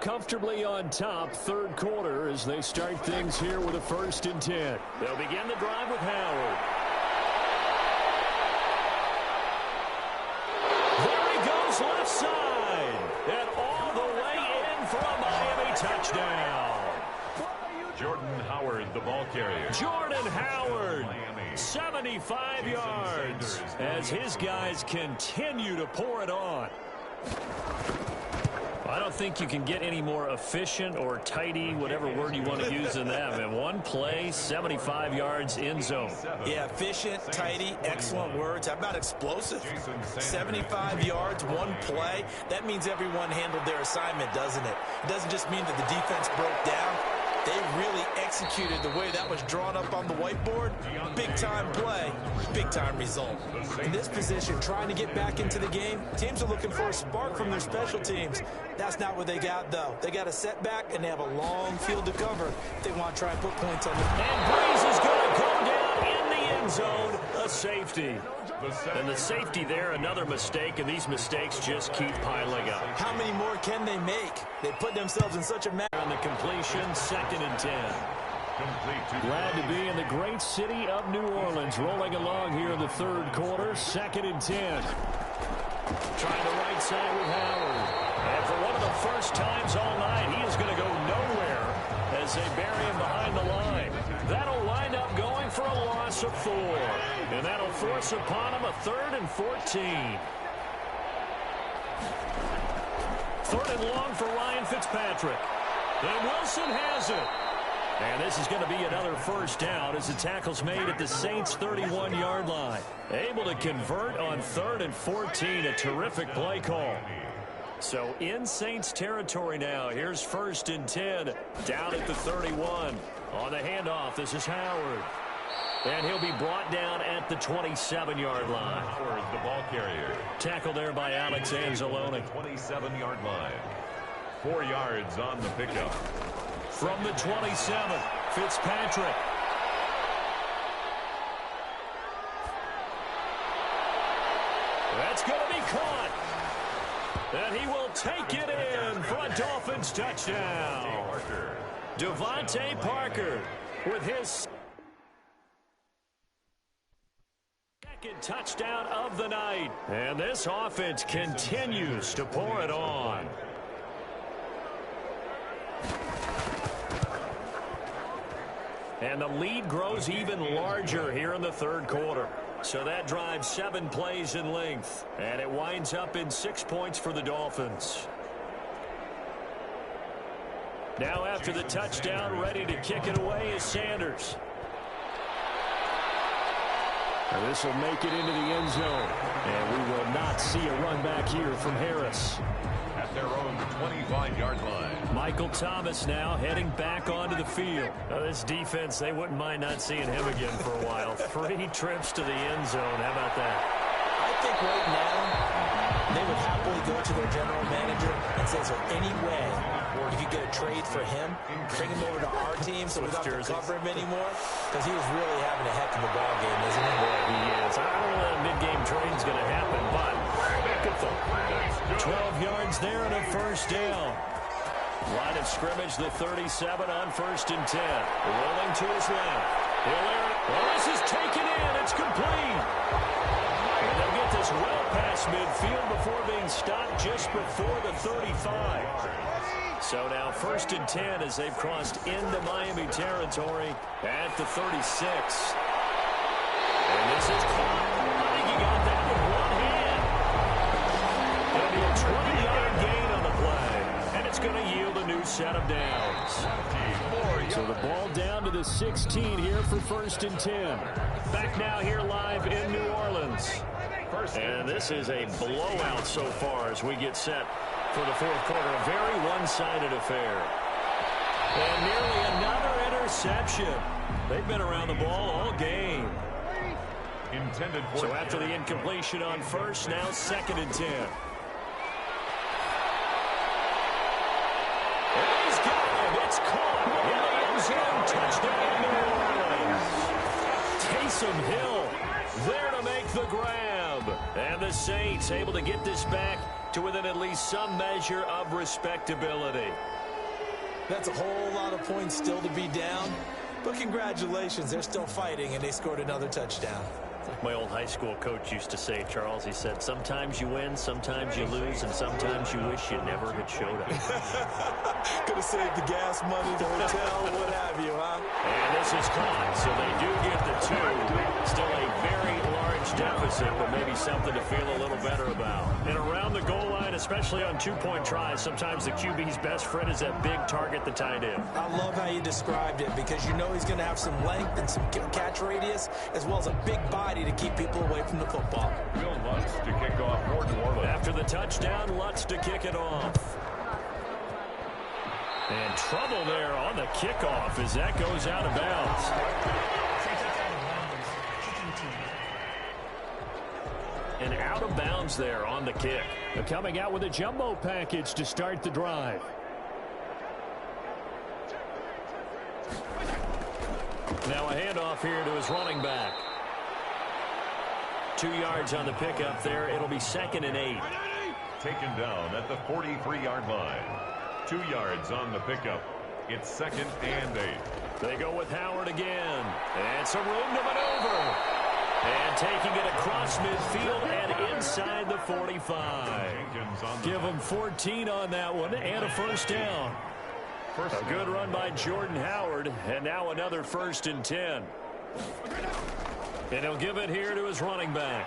comfortably on top, third quarter, as they start things here with a 1st and 10. They'll begin the drive with Howard. There he goes left side. And all the way in for a Miami touchdown. Jordan Howard, the ball carrier. Jordan Howard, 75 yards, as his guys continue to pour it on. I don't think you can get any more efficient or tidy, whatever word you want to use in that. In one play, 75 yards in zone. Yeah, efficient, tidy, excellent words. How about explosive? 75 yards, one play. That means everyone handled their assignment, doesn't it? It doesn't just mean that the defense broke down. They really executed the way that was drawn up on the whiteboard. Big-time play, big-time result. In this position, trying to get back into the game, teams are looking for a spark from their special teams. That's not what they got, though. They got a setback, and they have a long field to cover if they want to try and put points on the field. And Breeze is going to go down in the end zone, a safety. And the safety there, another mistake, and these mistakes just keep piling up. How many more can they make? They put themselves in such a mess. On the completion, 2nd and 10. Glad to be in the great city of New Orleans, rolling along here in the third quarter, 2nd and 10. Trying the right side with Howard. And for one of the first times all night, he is going to go nowhere as they bury him behind the line. That'll wind up going for a loss of 4. And that'll force upon him a 3rd and 14. 3rd and long for Ryan Fitzpatrick. And Wilson has it. And this is going to be another first down as the tackle's made at the Saints' 31-yard line. Able to convert on 3rd and 14. A terrific play call. So in Saints territory now. Here's 1st and 10 down at the 31. On the handoff, this is Howard. And he'll be brought down at the 27-yard line. Howard, the ball carrier. Tackle there by Alex Anzalone. 27-yard line. 4 yards on the pickup. From the 27, Fitzpatrick. That's going to be caught. And he will take it in for a Dolphins touchdown. Devontae Parker with his second touchdown of the night. And this offense continues to pour it on. And the lead grows even larger here in the third quarter. So that drives 7 plays in length. And it winds up in 6 points for the Dolphins. Now after the touchdown, ready to kick it away is Sanders. And this will make it into the end zone. And we will not see a run back here from Harris. At their own 25-yard line. Michael Thomas now heading back onto the field. Now this defense, they wouldn't mind not seeing him again for a while. 3 trips to the end zone. How about that? I think right now they would happily go to their general manager and say, is there any way you could get a trade for him, bring him over to our team so we don't have to cover him anymore? Because he was really having a heck of a ball game, isn't he? Boy, he is. I don't know that a mid-game trade is going to happen, but good thought. 12 yards there and a first down. Line of scrimmage, the 37 on 1st and 10. Rolling to his left. He'll air it. Well, this is taken in. It's complete. And they'll get this well past midfield before being stopped just before the 35. So now 1st and 10 as they've crossed into Miami territory at the 36. And this is caught. I think he got that with one hand. It'll be a 20-yard gain on the play. And it's going to yield a new set of downs. So the ball down to the 16 here for 1st and 10. Back now here live in New Orleans. And this is a blowout so far as we get set for the fourth quarter. A very one-sided affair. And nearly another interception. They've been around the ball all game. So after the incompletion on first, now 2nd and 10. He's got it. It's caught in the end zone. Touchdown, New Orleans. Taysom Hill there to make the grab. And the Saints able to get this back to within at least some measure of respectability. That's a whole lot of points still to be down. But congratulations, they're still fighting, and they scored another touchdown. Like my old high school coach used to say, Charles, he said, sometimes you win, sometimes you lose, and sometimes you wish you never had showed up. Could have saved the gas money, the hotel, what have you, huh? And this is caught, so they do get the 2. Still a very large deficit, but maybe something to feel a little better about. And around the goal line, especially on 2-point tries, sometimes the QB's best friend is that big target, the tight end. I love how you described it, because you know he's going to have some length and some catch radius, as well as a big body to keep people away from the football. Bill Lutz to kick off for New Orleans. After the touchdown, Lutz to kick it off. And trouble there on the kickoff as that goes out of bounds. And out of bounds there on the kick. They're coming out with a jumbo package to start the drive. Now a handoff here to his running back. 2 yards on the pickup there. It'll be 2nd and 8. Taken down at the 43-yard line. 2 yards on the pickup. It's 2nd and 8. They go with Howard again. And some room to maneuver. And taking it across midfield and inside the 45. Give them 14 on that one and a first down. A good run by Jordan Howard. And now another 1st and 10. And he'll give it here to his running back.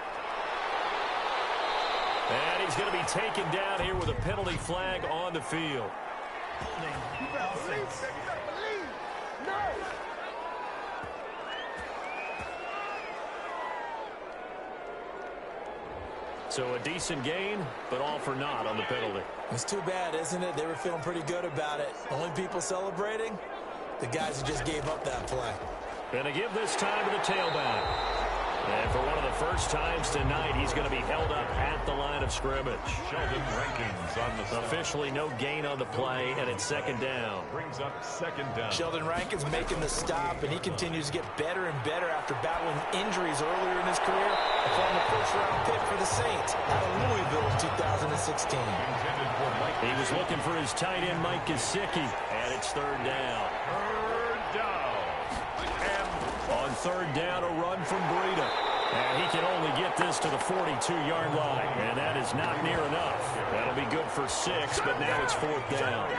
And he's going to be taken down here with a penalty flag on the field. So a decent gain, but all for naught on the penalty. It's too bad, isn't it? They were feeling pretty good about it. Only people celebrating, the guys who just gave up that play. Going to give this time to the tailback. And for one of the first times tonight, he's going to be held up at the line of scrimmage. Sheldon Rankins on the stop. Officially no gain on the play, and it's 2nd down. Brings up 2nd down. Sheldon Rankins making the stop, and he continues to get better and better after battling injuries earlier in his career. A former first-round pick for the Saints out of Louisville in 2016. He was looking for his tight end, Mike Gesicki, and it's 3rd down. 3rd down. On 3rd down, a run from Breida. And he can only get this to the 42-yard line. And that is not near enough. That'll be good for 6, but now it's 4th down.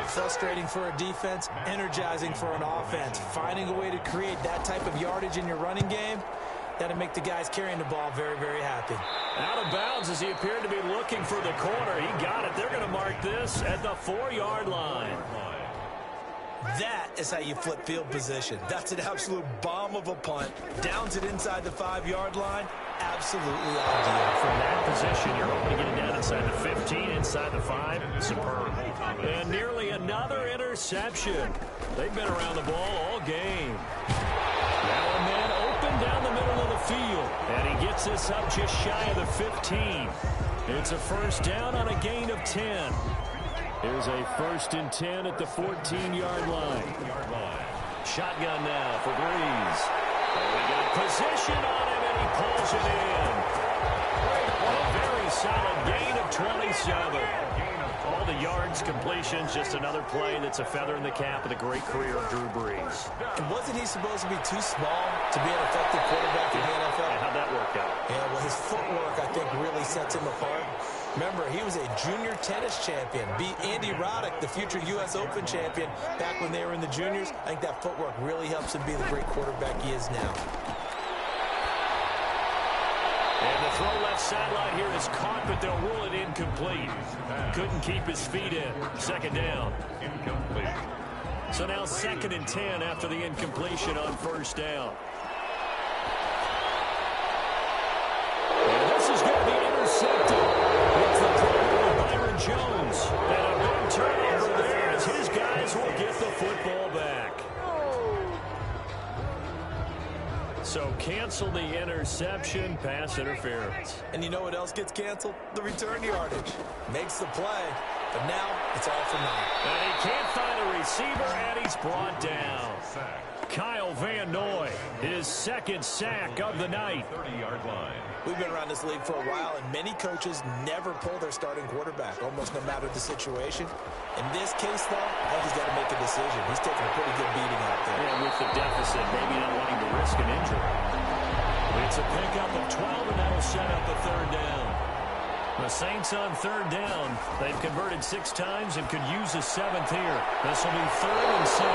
Frustrating for a defense, energizing for an offense. Finding a way to create that type of yardage in your running game, that'll make the guys carrying the ball very, very happy. Out of bounds as he appeared to be looking for the corner. He got it. They're going to mark this at the 4-yard line. That is how you flip field position. That's an absolute bomb of a punt. Downs it inside the 5-yard line. Absolutely ideal. From that position, you're hoping to get it down inside the 15, inside the 5. Superb. And nearly another interception. They've been around the ball all game. Now a man open down the middle of the field. And he gets this up just shy of the 15. It's a 1st down on a gain of 10. Here's a 1st and 10 at the 14-yard line. Shotgun now for Breeze. We got position on him, and he pulls it in. A very solid gain of 27. All the yards, completions, just another play that's a feather in the cap of the great career of Drew Brees. And wasn't he supposed to be too small to be an effective quarterback in the NFL? How'd that work out? Yeah, well, his footwork, I think, really sets him apart. Remember, he was a junior tennis champion. Beat Andy Roddick, the future U.S. Open champion, back when they were in the juniors. I think that footwork really helps him be the great quarterback he is now. And the throw left sideline here is caught, but they'll rule it incomplete. Couldn't keep his feet in. 2nd down. Incomplete. So now 2nd and 10 after the incompletion on 1st down. And this is going to be intercepted. It's the play of Byron Jones. And a big turnover there as his guys will get the football back. So cancel the interception, pass interference. And you know what else gets canceled? The return yardage. Makes the play, but now it's all for naught. And he can't find a receiver, and he's brought down. Kyle Van Noy, his second sack of the night. 30-yard line. We've been around this league for a while, and many coaches never pull their starting quarterback, almost no matter the situation. In this case, though, I think he's got to make a decision. He's taking a pretty good beating out there. And with the deficit, maybe not wanting to risk an injury. It's a pickup of 12, and that'll set up a third down. The Saints on third down. They've converted 6 times and could use a 7th here. This will be 3rd and 6.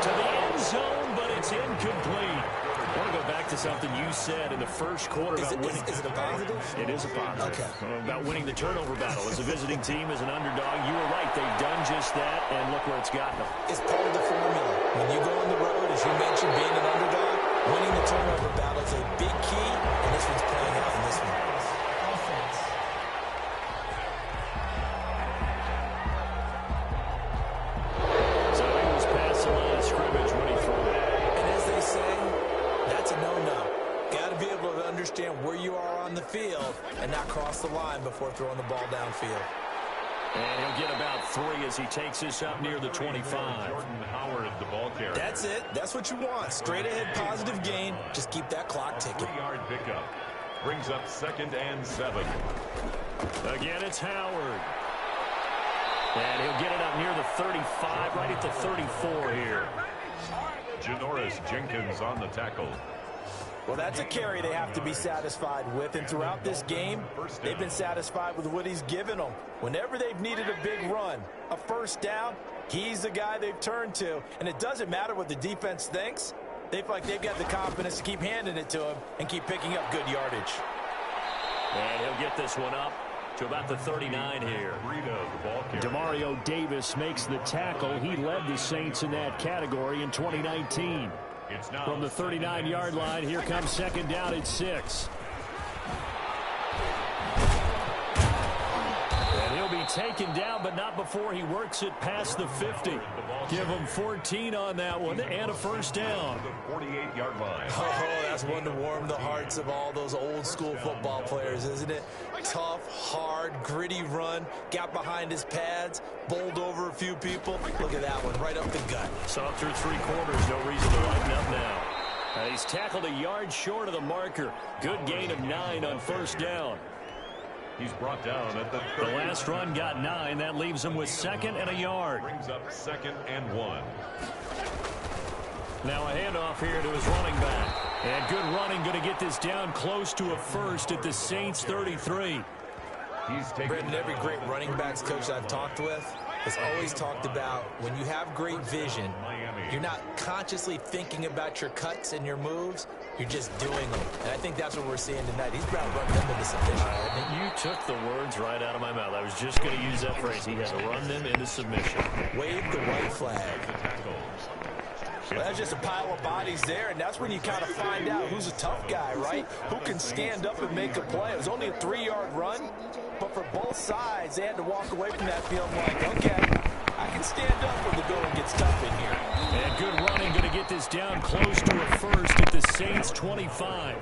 To the end zone, but it's incomplete. I want to go back to something you said in the first quarter about winning. Is it a positive? It is a positive. Okay. About winning the turnover battle. As a visiting team, as an underdog, you were right. They've done just that, and look where it's gotten them. It's part of the formula. When you go on the road, as you mentioned, being an underdog, winning the turnover battle is a big key, and this one's playing out in this one. So he was past the line of scrimmage when he threw it. And as they say, that's a no-no. Got to be able to understand where you are on the field and not cross the line before throwing the ball downfield. And he'll get about 3 as he takes this up near the 25. Jordan Howard, the ball carrier. That's it. That's what you want. Straight ahead positive gain. Just keep that clock ticking. 3-yard pickup. Brings up 2nd and 7. Again, it's Howard. And he'll get it up near the 35, right at the 34 here. Janoris Jenkins on the tackle. Well, that's a carry they have to be satisfied with. And throughout this game, they've been satisfied with what he's given them. Whenever they've needed a big run, a first down, he's the guy they've turned to. And it doesn't matter what the defense thinks. They feel like they've got the confidence to keep handing it to him and keep picking up good yardage. And he'll get this one up to about the 39 here. Demario Davis makes the tackle. He led the Saints in that category in 2019. From the 39-yard line, here comes 2nd down at 6. And he'll be taken down, but not before he works it past the 50. Give him 14 on that one and a first down. The 48-yard line. Oh, that's one to warm the hearts of all those old-school football players, isn't it? Tough, hard, gritty run. Got behind his pads, bowled over a few people. Look at that one, right up the gut. Saw through 3 quarters, no reason to lighten up now. He's tackled a yard short of the marker. Good gain of 9 on first down. He's brought down at the 30. The last run got 9. That leaves him with 2nd and a yard. Brings up 2nd and 1. Now a handoff here to his running back. And good running, going to get this down close to a first at the Saints 33. He's taken Brendan, every great running backs coach I've talked with has always talked about when you have great vision, you're not consciously thinking about your cuts and your moves. You're just doing them. And I think that's what we're seeing tonight. He's about to run them into submission. You took the words right out of my mouth. I was just going to use that phrase. He had to run them into submission. Wave the white flag. Well, that's just a pile of bodies there, and that's when you kind of find out who's a tough guy, right? Who can stand up and make a play. It was only a 3-yard run, but for both sides, they had to walk away from that feeling like, okay, I can stand up when the going gets tough in here. And good running, going to get this down close to a first at the Saints 25.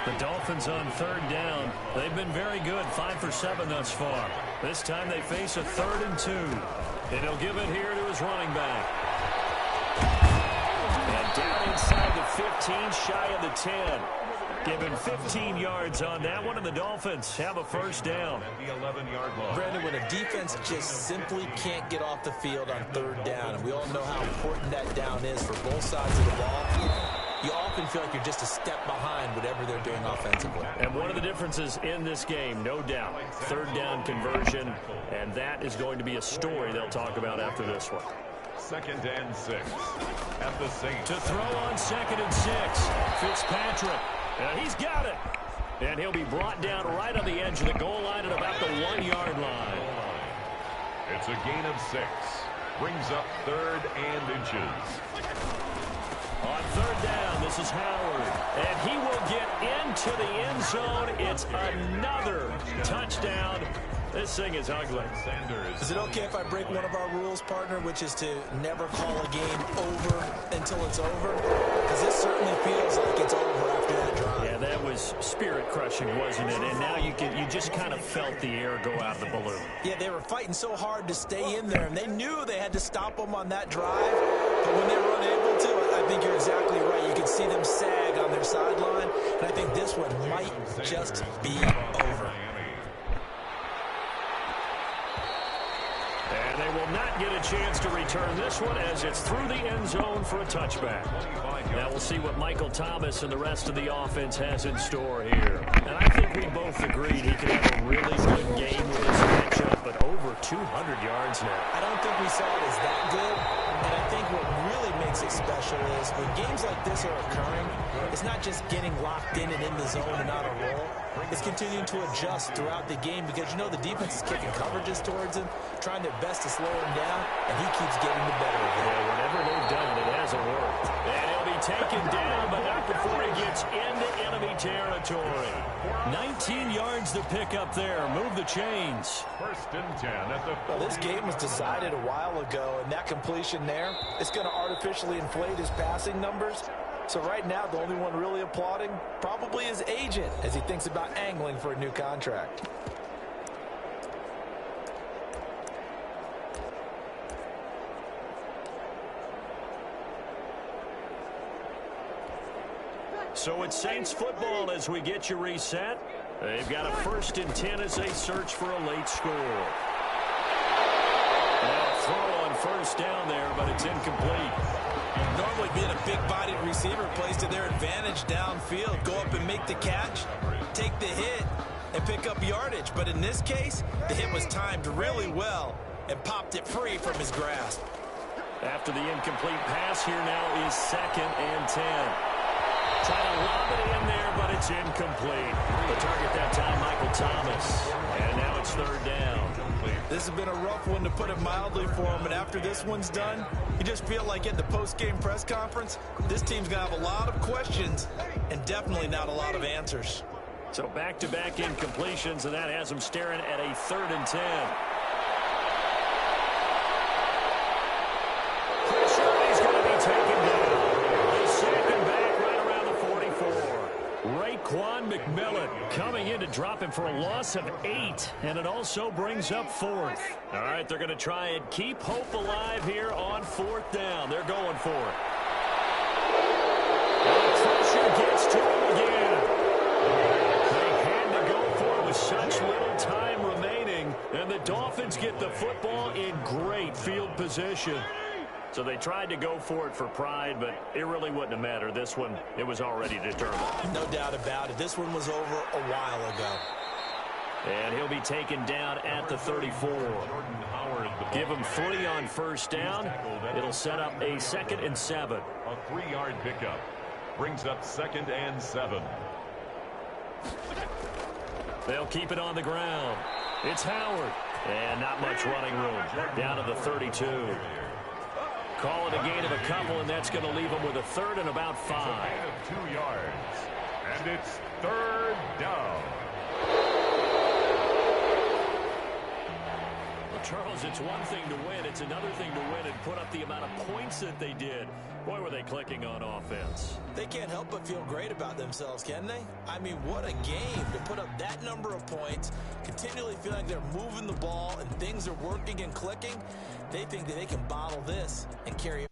The Dolphins on third down. They've been very good, 5 for 7 thus far. This time they face a 3rd and 2. And he'll give it here to his running back. And down inside the 15, shy of the 10. Given 15 yards on that one, and the Dolphins have a first down. At the 11-yard line. Brandon, when a defense just simply can't get off the field on third down, and we all know how important that down is for both sides of the ball, you often feel like you're just a step behind whatever they're doing offensively. And one of the differences in this game, no doubt, third down conversion, and that is going to be a story they'll talk about after this one. 2nd and 6 at the Saints. To throw on 2nd and 6, Fitzpatrick. And he's got it. And he'll be brought down right on the edge of the goal line at about the 1-yard line. It's a gain of 6. Brings up 3rd and inches. On third down, this is Howard. And he will get into the end zone. It's another touchdown. This thing is ugly. Sanders. Is it okay if I break one of our rules, partner, which is to never call a game over until it's over? Because this certainly feels like it's over after that drive. Yeah, that was spirit-crushing, wasn't it? And now you just kind of felt the air go out of the balloon. Yeah, they were fighting so hard to stay in there, and they knew they had to stop them on that drive. But when they were unable to, I think you're exactly right. You could see them sag on their sideline, and I think this one might just be over. And they will not get a chance to return this one as it's through the end zone for a touchback. Now we'll see what Michael Thomas and the rest of the offense has in store here. And I think we both agreed he could have a really good game with this matchup, but over 200 yards now. I don't think we saw it as that good, and I think what really makes it special is when games like this are occurring, it's not just getting locked in and in the zone and on a roll. It's continuing to adjust throughout the game because, you know, the defense is kicking coverages towards him, trying their best to slow him down, and he keeps getting the better of it. Yeah, whatever they've done, it hasn't worked. And he'll be taken down, but not before he gets into enemy territory. 19 yards to pick up there. Move the chains. 1st and 10 at the 40. Well, this game was decided a while ago, and that completion there, it's going to artificially inflate his passing numbers. So right now, the only one really applauding probably his agent as he thinks about angling for a new contract. So it's Saints football as we get you reset. They've got a 1st and 10 as they search for a late score. Now a throw on 1st down there, but it's incomplete. Normally being a big-bodied receiver plays to their advantage downfield. Go up and make the catch, take the hit, and pick up yardage. But in this case, the hit was timed really well and popped it free from his grasp. After the incomplete pass, here now is 2nd and 10. Trying to lob it in there, but it's incomplete. The target that time, Michael Thomas. And now it's 3rd down. This has been a rough one, to put it mildly, for him. And after this one's done, you just feel like in the post-game press conference, this team's going to have a lot of questions and definitely not a lot of answers. So back-to-back incompletions, and that has him staring at a 3rd and 10. Pressure, he's going to be taken down. They sack him back right around the 44. Raekwon McMillan coming in to drop him for a loss of 8, and it also brings up 4th. All right, they're going to try and keep hope alive here on 4th down. They're going for it. And the pressure gets to him again. They had to go for it with such little time remaining, and the Dolphins get the football in great field position. So they tried to go for it for pride, but it really wouldn't have mattered. This one, it was already determined. No doubt about it. This one was over a while ago. And he'll be taken down at the 34. Give him 3 on 1st down. It'll set up a 2nd and 7. A 3-yard pickup brings up 2nd and 7. They'll keep it on the ground. It's Howard. And not much running room. Down to the 32. Call it a gain of a couple, and that's going to leave them with a 3rd and about 5. A gain of 2 yards. And it's 3rd down. Well, Charles, it's one thing to win. It's another thing to win and put up the amount of points that they did. Boy, were they clicking on offense. They can't help but feel great about themselves, can they? I mean, what a game to put up that number of points, continually feel like they're moving the ball and things are working and clicking. They think that they can bottle this and carry it